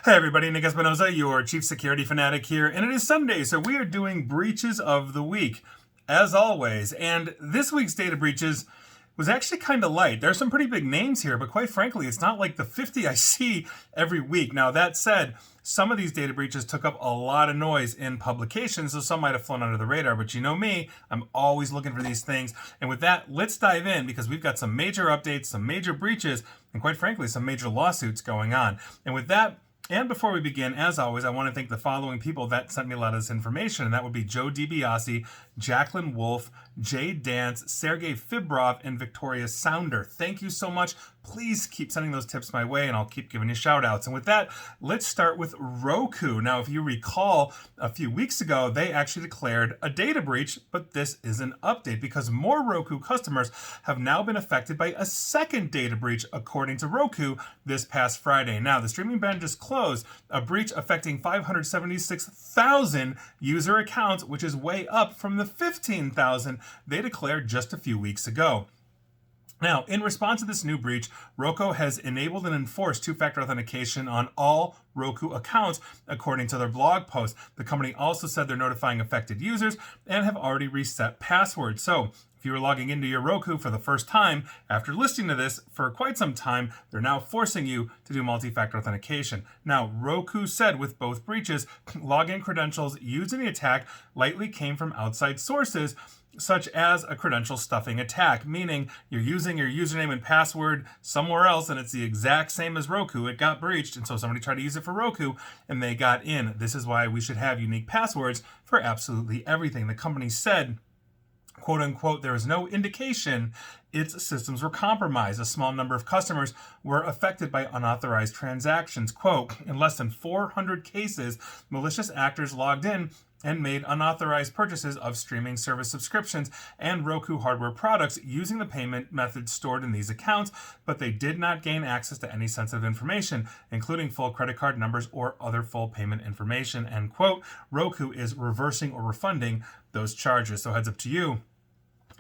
Hey everybody, Nick Espinosa, your chief security fanatic here, and it is Sunday, so we are doing breaches of the week, as always. And this week's data breaches was actually kind of light. There's some pretty big names here, but quite frankly, it's not like the 50 I see every week. Now, that said, some of these data breaches took up a lot of noise in publications, so some might have flown under the radar, but you know me, I'm always looking for these things. And with that, let's dive in because we've got some major updates, some major breaches, and quite frankly, some major lawsuits going on. And with that, and before we begin, as always, I want to thank the following people that sent me a lot of this information, and that would be Joe DiBiase, Jacqueline Wolf, Jay Dance, Sergey Fibrov, and Victoria Sounder. Thank you so much. Please keep sending those tips my way, and I'll keep giving you shout outs. And with that, let's start with Roku. Now, if you recall, a few weeks ago, they actually declared a data breach, but this is an update because more Roku customers have now been affected by a second data breach, according to Roku, this past Friday. Now, the streaming ban just closed, a breach affecting 576,000 user accounts, which is way up from the 15,000 they declared just a few weeks ago. Now, in response to this new breach, Roku has enabled and enforced two-factor authentication on all Roku accounts, according to their blog post. The company also said they're notifying affected users and have already reset passwords. So, if you were logging into your Roku for the first time after listening to this for quite some time, they're now forcing you to do multi-factor authentication. Now, Roku said with both breaches, login credentials used in the attack likely came from outside sources, such as a credential stuffing attack, meaning you're using your username and password somewhere else and it's the exact same as Roku. It got breached, and so somebody tried to use it for Roku and they got in. This is why we should have unique passwords for absolutely everything. The company said, quote unquote, there is no indication its systems were compromised. A small number of customers were affected by unauthorized transactions. Quote, in less than 400 cases, malicious actors logged in and made unauthorized purchases of streaming service subscriptions and Roku hardware products using the payment methods stored in these accounts, but they did not gain access to any sensitive information, including full credit card numbers or other full payment information, end quote. Roku is reversing or refunding those charges. So heads up to you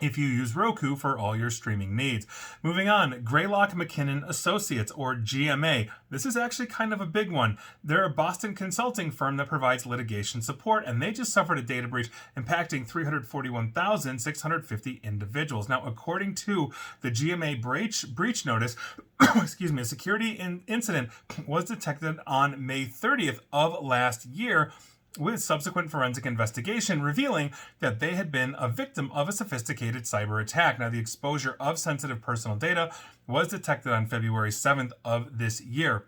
if you use Roku for all your streaming needs. Moving on, Greylock McKinnon Associates, or GMA. This is actually kind of a big one. They're a Boston consulting firm that provides litigation support, and they just suffered a data breach impacting 341,650 individuals. Now, according to the GMA breach notice, excuse me, a security incident was detected on May 30th of last year, with subsequent forensic investigation revealing that they had been a victim of a sophisticated cyber attack. Now, the exposure of sensitive personal data was detected on February 7th of this year.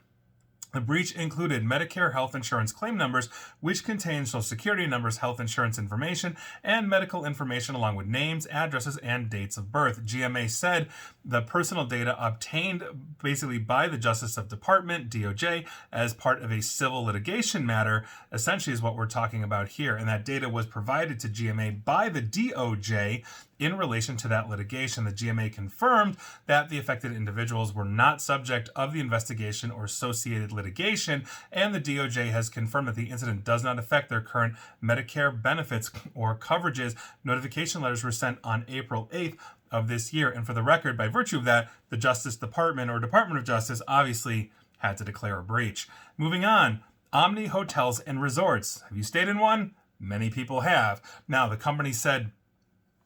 The breach included Medicare health insurance claim numbers, which contain Social Security numbers, health insurance information, and medical information along with names, addresses, and dates of birth. GMA said the personal data obtained basically by the Justice Department, DOJ, as part of a civil litigation matter, essentially is what we're talking about here. And that data was provided to GMA by the DOJ in relation to that litigation. The GMA confirmed that the affected individuals were not subject of the investigation or associated litigation, and the DOJ has confirmed that the incident does not affect their current Medicare benefits or coverages. Notification letters were sent on April 8th of this year, and for the record, by virtue of that, the Justice Department or Department of Justice obviously had to declare a breach. Moving on, Omni Hotels and Resorts. Have you stayed in one? Many people have. Now, the company said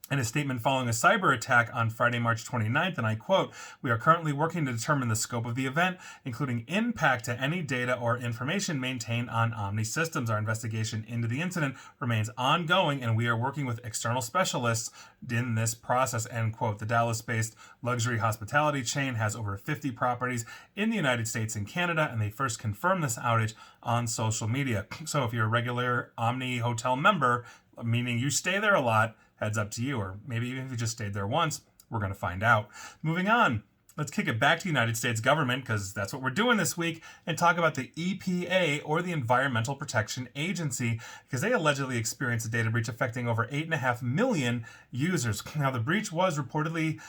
in a statement following a cyber attack on Friday, March 29th, and I quote, "We are currently working to determine the scope of the event, including impact to any data or information maintained on Omni systems. Our investigation into the incident remains ongoing, and we are working with external specialists in this process," end quote. The Dallas-based luxury hospitality chain has over 50 properties in the United States and Canada, and they first confirmed this outage on social media. So if you're a regular Omni Hotel member, meaning you stay there a lot, heads up to you, or maybe even if you just stayed there once, we're going to find out. Moving on, let's kick it back to the United States government, because that's what we're doing this week, and talk about the EPA, or the Environmental Protection Agency, because they allegedly experienced a data breach affecting over 8.5 million users. Now, the breach was reportedly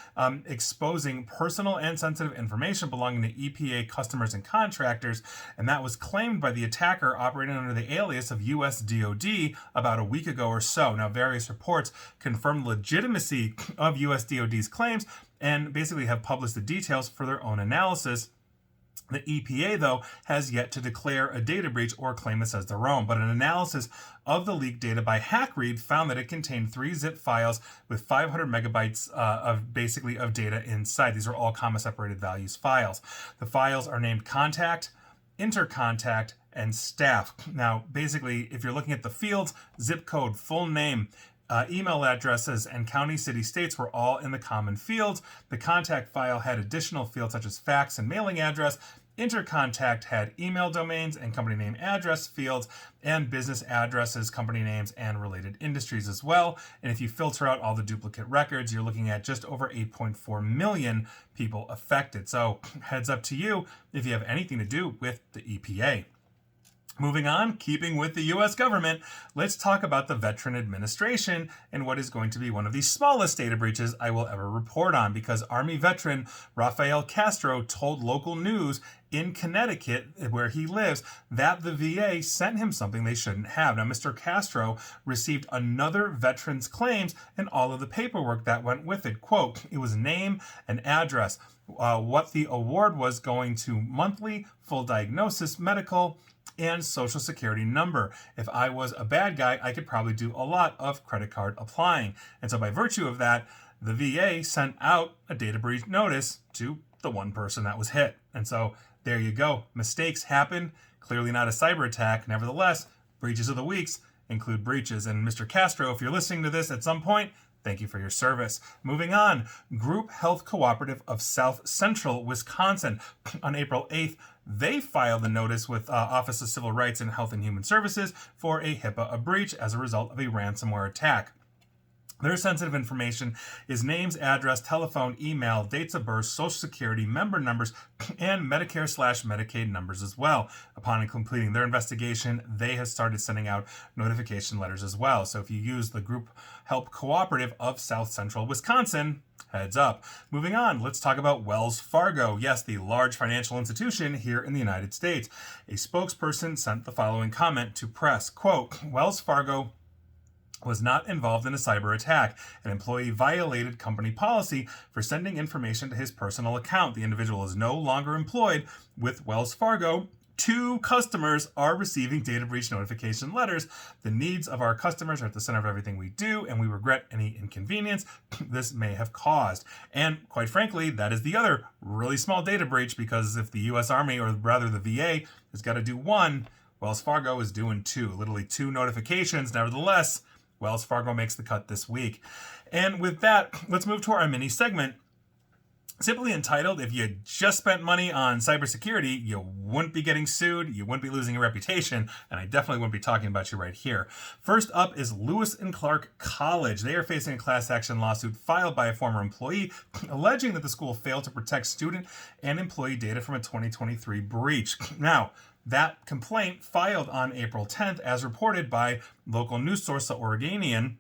exposing personal and sensitive information belonging to EPA customers and contractors, and that was claimed by the attacker operating under the alias of US DoD about a week ago or so. Now, various reports confirm the legitimacy of US DoD's claims and basically have published the details for their own analysis. The EPA, though, has yet to declare a data breach or claim this as their own, but an analysis of the leaked data by HackRead found that it contained 3 zip files with 500 megabytes of data inside. These are all comma-separated values files. The files are named contact, intercontact, and staff. Now, basically, if you're looking at the fields, zip code, full name, email addresses, and county, city, states were all in the common fields. The contact file had additional fields such as fax and mailing address. Intercontact had email domains and company name address fields, and business addresses, company names, and related industries as well. And if you filter out all the duplicate records, you're looking at just over 8.4 million people affected. So heads up to you if you have anything to do with the EPA. Moving on, keeping with the U.S. government, let's talk about the Veteran Administration and what is going to be one of the smallest data breaches I will ever report on, because Army veteran Rafael Castro told local news in Connecticut, where he lives, that the VA sent him something they shouldn't have. Now, Mr. Castro received another veteran's claims and all of the paperwork that went with it. Quote, it was name and address, what the award was going to, monthly, full diagnosis, medical, and social security number. If I was a bad guy, I could probably do a lot of credit card applying. And so by virtue of that, the VA sent out a data breach notice to the one person that was hit. And so there you go. Mistakes happen. Clearly not a cyber attack. Nevertheless, breaches of the weeks include breaches. And Mr. Castro, if you're listening to this at some point, thank you for your service. Moving on, Group Health Cooperative of South Central Wisconsin. On April 8th, they filed a notice with Office of Civil Rights and Health and Human Services for a HIPAA breach as a result of a ransomware attack. Their sensitive information is names, address, telephone, email, dates of birth, social security, member numbers, and Medicare/Medicaid numbers as well. Upon completing their investigation, they have started sending out notification letters as well. So if you use the Group Help Cooperative of South Central Wisconsin, heads up. Moving on, let's talk about Wells Fargo. Yes, the large financial institution here in the United States. A spokesperson sent the following comment to press, quote, Wells Fargo was not involved in a cyber attack. An employee violated company policy for sending information to his personal account. The individual is no longer employed with Wells Fargo. 2 customers are receiving data breach notification letters. The needs of our customers are at the center of everything we do, and we regret any inconvenience this may have caused. And quite frankly, that is the other really small data breach, because if the U.S. Army, or rather the VA, has got to do 1, Wells Fargo is doing 2. Literally 2 notifications. Nevertheless, Wells Fargo makes the cut this week. And with that, let's move to our mini segment, simply entitled, if you just spent money on cybersecurity, you wouldn't be getting sued, you wouldn't be losing your reputation, and I definitely wouldn't be talking about you right here. First up is Lewis and Clark College. They are facing a class action lawsuit filed by a former employee alleging that the school failed to protect student and employee data from a 2023 breach. Now, that complaint, filed on April 10th, as reported by local news source The Oregonian,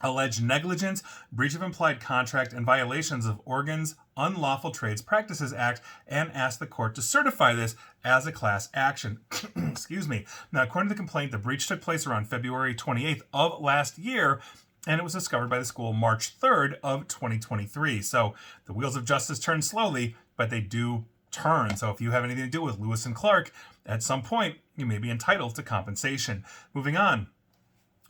alleged negligence, breach of implied contract, and violations of Oregon's Unlawful Trades Practices Act, and asked the court to certify this as a class action. Excuse me. Now, according to the complaint, the breach took place around February 28th of last year, and it was discovered by the school March 3rd of 2023. So the wheels of justice turn slowly, but they do turn. So if you have anything to do with Lewis and Clark, at some point, you may be entitled to compensation. Moving on.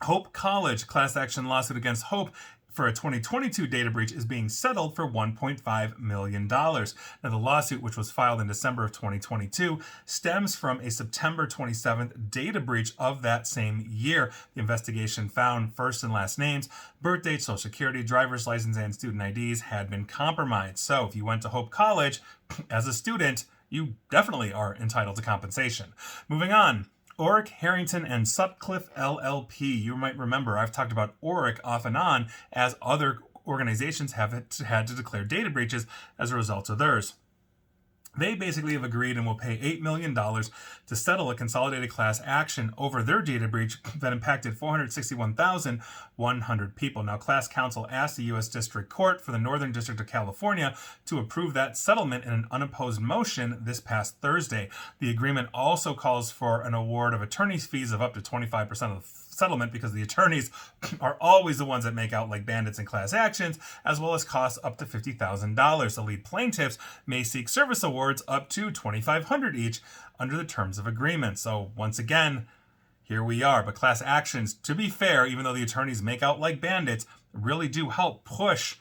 Hope College class action lawsuit against Hope for a 2022 data breach is being settled for $1.5 million. Now, the lawsuit, which was filed in December of 2022, stems from a September 27th data breach of that same year. The investigation found first and last names, birth dates, social security, driver's license, and student IDs had been compromised. So if you went to Hope College as a student, you definitely are entitled to compensation. Moving on. Oric, Harrington, and Sutcliffe LLP. You might remember I've talked about Oric off and on, as other organizations have had to declare data breaches as a result of theirs. They basically have agreed and will pay $8 million to settle a consolidated class action over their data breach that impacted 461,100 people. Now, class counsel asked the U.S. District Court for the Northern District of California to approve that settlement in an unopposed motion this past Thursday. The agreement also calls for an award of attorney's fees of up to 25% of the settlement because the attorneys are always the ones that make out like bandits in class actions, as well as costs up to $50,000. The lead plaintiffs may seek service awards up to $2,500 each under the terms of agreement. So once again, here we are. But class actions, to be fair, even though the attorneys make out like bandits, really do help push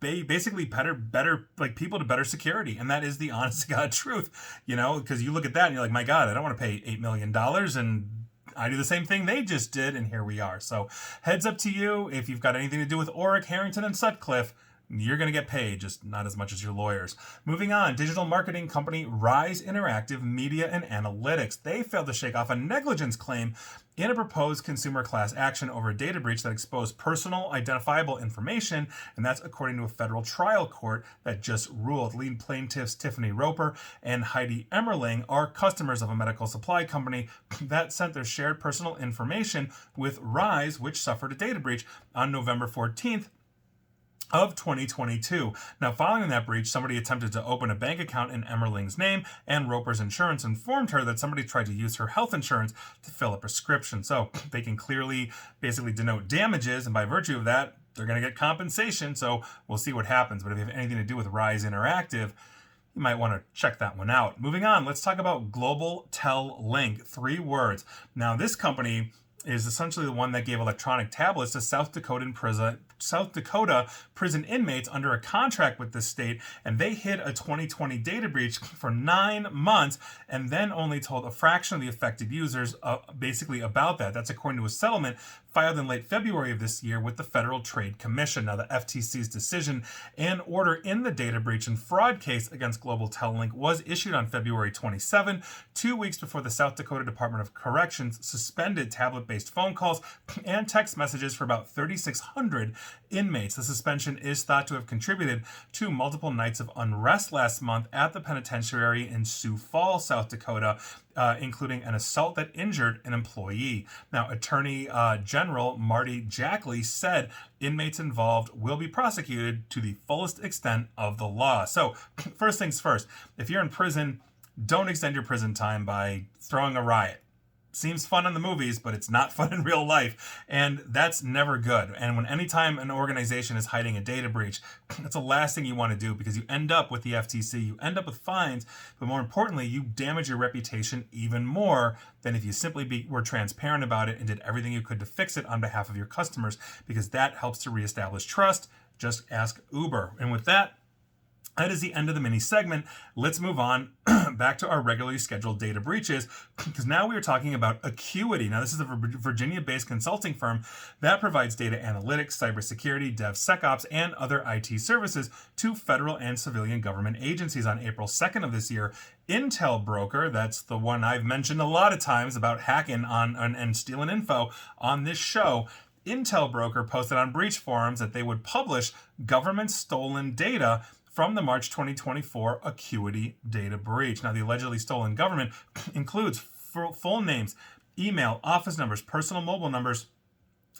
basically better like people to better security. And that is the honest to God truth, because you look at that and you're like, my God, I don't want to pay $8 million and I do the same thing they just did, and here we are. So heads up to you. If you've got anything to do with Oric, Harrington, and Sutcliffe, you're going to get paid, just not as much as your lawyers. Moving on, digital marketing company Rise Interactive Media and Analytics. They failed to shake off a negligence claim in a proposed consumer class action over a data breach that exposed personal identifiable information, and that's according to a federal trial court that just ruled. Lead plaintiffs Tiffany Roper and Heidi Emmerling are customers of a medical supply company that sent their shared personal information with Rise, which suffered a data breach on November 14th, of 2022. Now, following that breach, somebody attempted to open a bank account in Emmerling's name, and Roper's insurance informed her that somebody tried to use her health insurance to fill a prescription. So they can clearly basically denote damages, and by virtue of that, they're going to get compensation. So we'll see what happens. But if you have anything to do with Rise Interactive, you might want to check that one out. Moving on, let's talk about Global Tel Link. 3 words. Now, this company is essentially the one that gave electronic tablets to South Dakota prison inmates under a contract with the state, and they hid a 2020 data breach for 9 months and then only told a fraction of the affected users basically about that. That's according to a settlement filed in late February of this year with the Federal Trade Commission. Now, the FTC's decision and order in the data breach and fraud case against Global Tel Link was issued on February 27, 2 weeks before the South Dakota Department of Corrections suspended tablet-based phone calls and text messages for about 3,600 inmates. The suspension is thought to have contributed to multiple nights of unrest last month at the penitentiary in Sioux Falls, South Dakota, including an assault that injured an employee. Now, Attorney General Marty Jackley said inmates involved will be prosecuted to the fullest extent of the law. So, first things first, if you're in prison, don't extend your prison time by throwing a riot. Seems fun in the movies, but it's not fun in real life, and that's never good. And anytime an organization is hiding a data breach, that's the last thing you want to do, because you end up with the FTC, you end up with fines, but more importantly, you damage your reputation even more than if you simply were transparent about it and did everything you could to fix it on behalf of your customers, because that helps to reestablish trust. Just ask Uber. And with that is the end of the mini segment. Let's move on back to our regularly scheduled data breaches, because now we are talking about Acuity. Now, this is a Virginia-based consulting firm that provides data analytics, cybersecurity, DevSecOps, and other IT services to federal and civilian government agencies. On April 2nd of this year, Intel Broker, that's the one I've mentioned a lot of times about hacking on and stealing info on this show, Intel Broker posted on breach forums that they would publish government-stolen data from the March 2024 Acuity data breach. Now, the allegedly stolen government includes full names, email, office numbers, personal mobile numbers,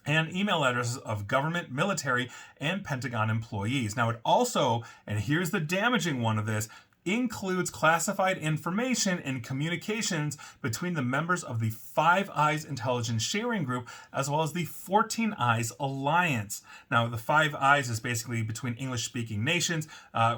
and email addresses of government, military, and Pentagon employees. Now, it also, and here's the damaging one of this, includes classified information and communications between the members of the Five Eyes Intelligence Sharing Group, as well as the 14 Eyes Alliance. Now, the Five Eyes is basically between English-speaking nations,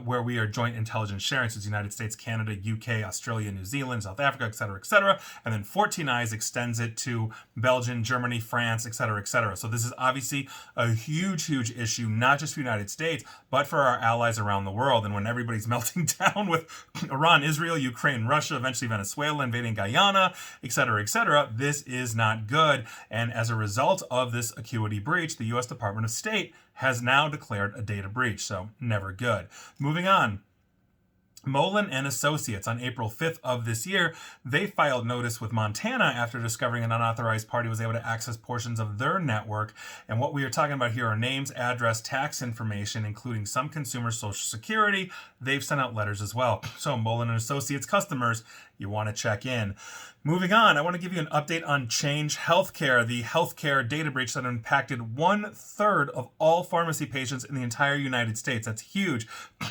where we are joint intelligence sharing, so it's the United States, Canada, UK, Australia, New Zealand, South Africa, etc., etc. And then 14 Eyes extends it to Belgium, Germany, France, etc., etc. So this is obviously a huge, huge issue, not just for the United States, but for our allies around the world. And when everybody's melting down with Iran, Israel, Ukraine, Russia, eventually Venezuela invading Guyana, etc., this is not good. And as a result of this Acuity breach, the U.S. Department of State has now declared a data breach. So never good. Moving on. Mullen and Associates, on April 5th of this year, they filed notice with Montana after discovering an unauthorized party was able to access portions of their network. And what we are talking about here are names, address, tax information, including some consumer social security. They've sent out letters as well. So Mullen and Associates customers, you want to check in. Moving on, I want to give you an update on Change Healthcare, the healthcare data breach that impacted 1/3 of all pharmacy patients in the entire United States. That's huge.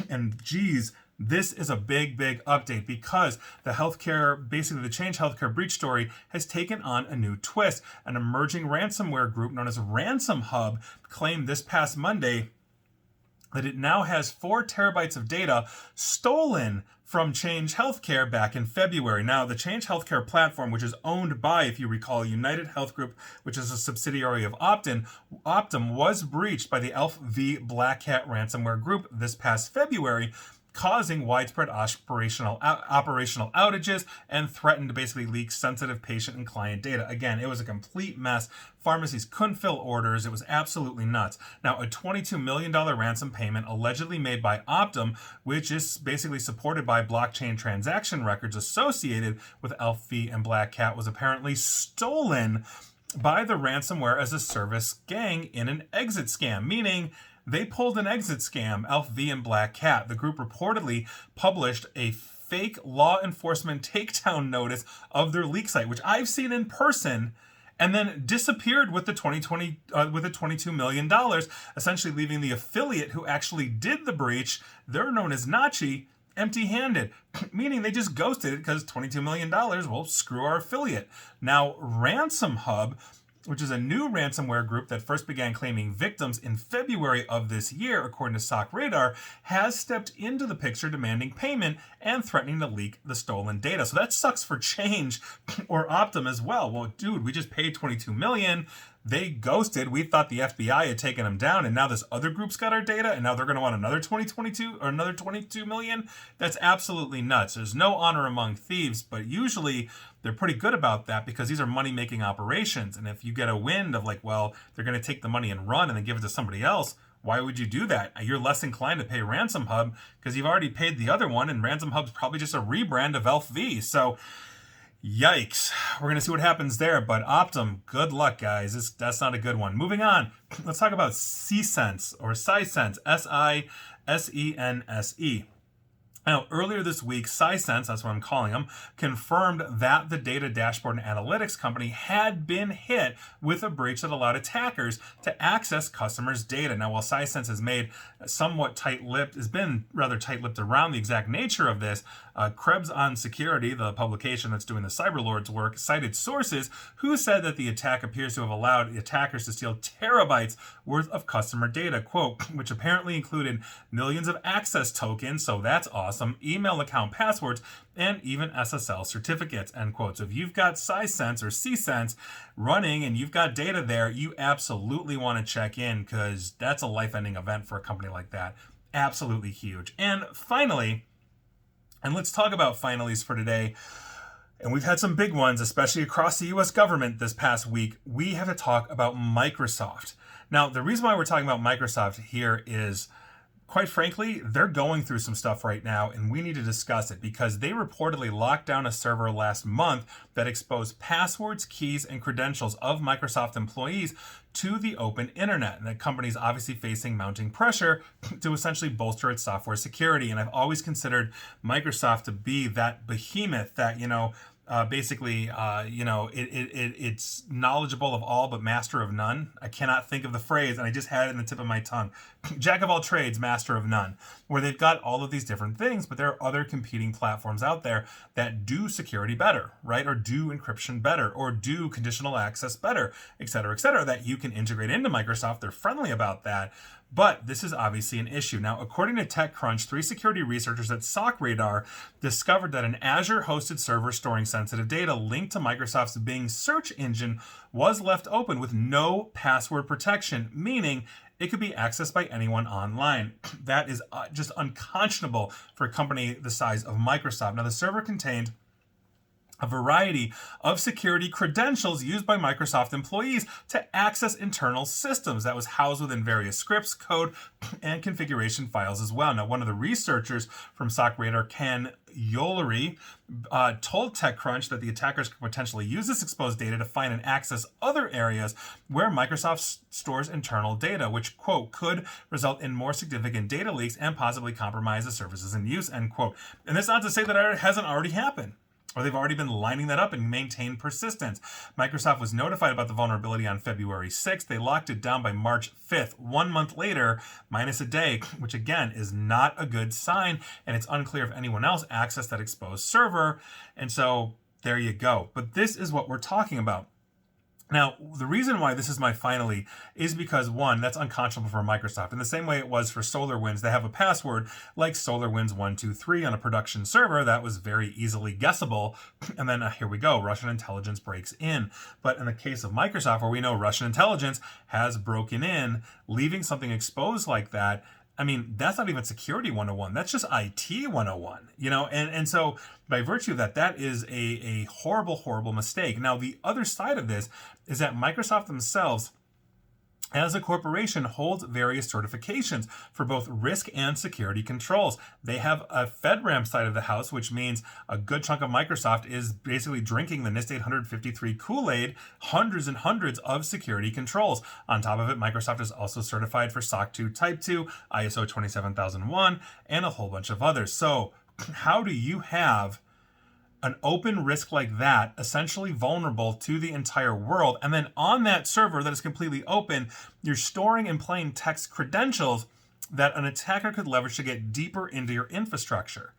And geez, This is a big, big update because basically the Change Healthcare breach story has taken on a new twist. An emerging ransomware group known as Ransom Hub claimed this past Monday that it now has 4 terabytes of data stolen from Change Healthcare back in February. Now, the Change Healthcare platform, which is owned by, if you recall, United Health Group, which is a subsidiary of Optum, was breached by the Elf v. Black Hat ransomware group this past February, causing widespread operational outages and threatened to basically leak sensitive patient and client data. Again, it was a complete mess. Pharmacies couldn't fill orders. It was absolutely nuts. Now, a $22 million ransom payment allegedly made by Optum, which is basically supported by blockchain transaction records associated with Elf v. and Black Cat, was apparently stolen by the ransomware as a service gang in an exit scam, meaning they pulled an exit scam, Elf v. and Black Cat. The group reportedly published a fake law enforcement takedown notice of their leak site, which I've seen in person, and then disappeared with the $22 million, essentially leaving the affiliate who actually did the breach, they're known as Nachi, empty-handed, meaning they just ghosted it because $22 million, well, screw our affiliate. Now, Ransom Hub, which is a new ransomware group that first began claiming victims in February of this year, according to SOC Radar, has stepped into the picture demanding payment and threatening to leak the stolen data. So that sucks for Change or Optum as well. Well, dude, we just paid $22 million. They ghosted. We thought the FBI had taken them down, and now this other group's got our data, and now they're going to want another 2022 or another 22 million. That's absolutely nuts. There's no honor among thieves, but usually they're pretty good about that because these are money-making operations. And if you get a wind of like, well, they're going to take the money and run and then give it to somebody else, why would you do that? You're less inclined to pay Ransom Hub because you've already paid the other one, and Ransom Hub's probably just a rebrand of Elf V. So yikes. We're going to see what happens there. But Optum, good luck, guys. That's not a good one. Moving on, let's talk about Sisense or Sisense, Sisense. Now, earlier this week, Sisense, that's what I'm calling them, confirmed that the data dashboard and analytics company had been hit with a breach that allowed attackers to access customers' data. Now, while Sisense has been rather tight-lipped around the exact nature of this, Krebs on Security, the publication that's doing the cyberlords work, cited sources who said that the attack appears to have allowed attackers to steal terabytes worth of customer data, quote, which apparently included millions of access tokens, so that's awesome, email account passwords, and even SSL certificates, end quote. So if you've got Sisense or Csense running and you've got data there, you absolutely want to check in because that's a life-ending event for a company like that. Absolutely huge. And finally, and let's talk about finalies for today. And we've had some big ones, especially across the US government this past week. We have to talk about Microsoft. Now, the reason why we're talking about Microsoft here is, quite frankly, they're going through some stuff right now, and we need to discuss it because they reportedly locked down a server last month that exposed passwords, keys, and credentials of Microsoft employees to the open internet. And the company's obviously facing mounting pressure to essentially bolster its software security. And I've always considered Microsoft to be that behemoth that, it's knowledgeable of all but master of none. I cannot think of the phrase, and I just had it in the tip of my tongue. Jack of all trades, master of none, where they've got all of these different things, but there are other competing platforms out there that do security better, right? Or do encryption better, or do conditional access better, et cetera, that you can integrate into Microsoft. They're friendly about that. But this is obviously an issue. Now, according to TechCrunch, 3 security researchers at SOC Radar discovered that an Azure-hosted server storing sensitive data linked to Microsoft's Bing search engine was left open with no password protection, meaning it could be accessed by anyone online. That is just unconscionable for a company the size of Microsoft. Now, the server contained a variety of security credentials used by Microsoft employees to access internal systems that was housed within various scripts, code, and configuration files as well. Now, one of the researchers from SOC Radar, Ken Yolery, told TechCrunch that the attackers could potentially use this exposed data to find and access other areas where Microsoft stores internal data, which, quote, could result in more significant data leaks and possibly compromise the services in use, end quote. And that's not to say that it hasn't already happened. or they've already been lining that up and maintained persistence. Microsoft was notified about the vulnerability on February 6th. They locked it down by March 5th, 1 month later, minus a day, which again is not a good sign. And it's unclear if anyone else accessed that exposed server. And so there you go. But this is what we're talking about. Now, the reason why this is my finally is because, one, that's unconscionable for Microsoft. In the same way it was for SolarWinds, they have a password like SolarWinds123 on a production server that was very easily guessable. And then here we go, Russian intelligence breaks in. But in the case of Microsoft, where we know Russian intelligence has broken in, leaving something exposed like that, I mean, that's not even security 101. That's just IT 101, and so by virtue of that, that is a horrible, horrible mistake. Now, the other side of this is that Microsoft themselves, as a corporation, holds various certifications for both risk and security controls. They have a FedRAMP side of the house, which means a good chunk of Microsoft is basically drinking the NIST 853 Kool-Aid, hundreds and hundreds of security controls. On top of it, Microsoft is also certified for SOC 2 Type 2, ISO 27001, and a whole bunch of others. So how do you have an open risk like that, essentially vulnerable to the entire world, and then on that server that is completely open, you're storing in plain text credentials that an attacker could leverage to get deeper into your infrastructure?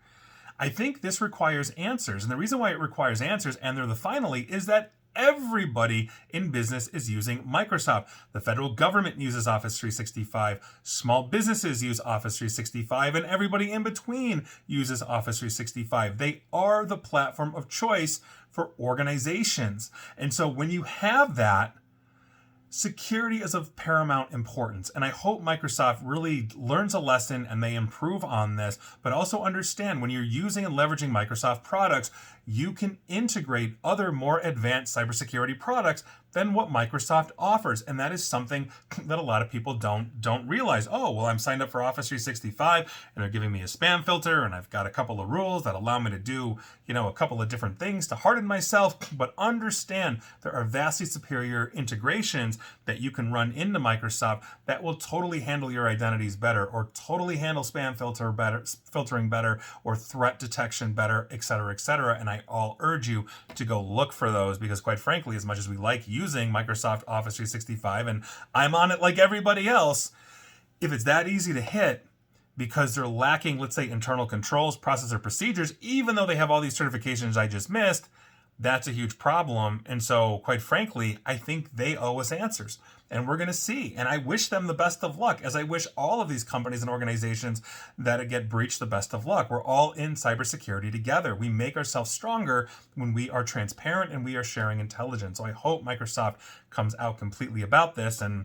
I think this requires answers, and the reason why it requires answers, and they're the finally, is that everybody in business is using Microsoft. The federal government uses Office 365. Small businesses use Office 365, and everybody in between uses Office 365. They are the platform of choice for organizations. And so when you have that, security is of paramount importance, and I hope Microsoft really learns a lesson and they improve on this, but also understand when you're using and leveraging Microsoft products, you can integrate other more advanced cybersecurity products than what Microsoft offers, and that is something that a lot of people don't realize. Oh, well, I'm signed up for Office 365 and they're giving me a spam filter, and I've got a couple of rules that allow me to do, a couple of different things to harden myself, but understand there are vastly superior integrations that you can run into Microsoft that will totally handle your identities better, or totally handle spam filtering better, or threat detection better, etc., etc. And I all urge you to go look for those, because quite frankly, as much as we like using Microsoft Office 365, and I'm on it like everybody else, if it's that easy to hit because they're lacking, let's say, internal controls, process, or procedures, even though they have all these certifications I just missed, that's a huge problem. And so, quite frankly, I think they owe us answers. And we're going to see. And I wish them the best of luck, as I wish all of these companies and organizations that get breached the best of luck. We're all in cybersecurity together. We make ourselves stronger when we are transparent and we are sharing intelligence. So I hope Microsoft comes out completely about this, and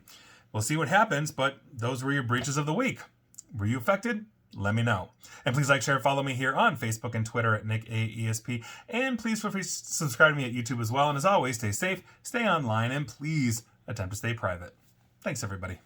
we'll see what happens. But those were your breaches of the week. Were you affected? Let me know. And please like, share, and follow me here on Facebook and Twitter at NickAESP. And please feel free to subscribe to me at YouTube as well. And as always, stay safe, stay online, and please attempt to stay private. Thanks, everybody.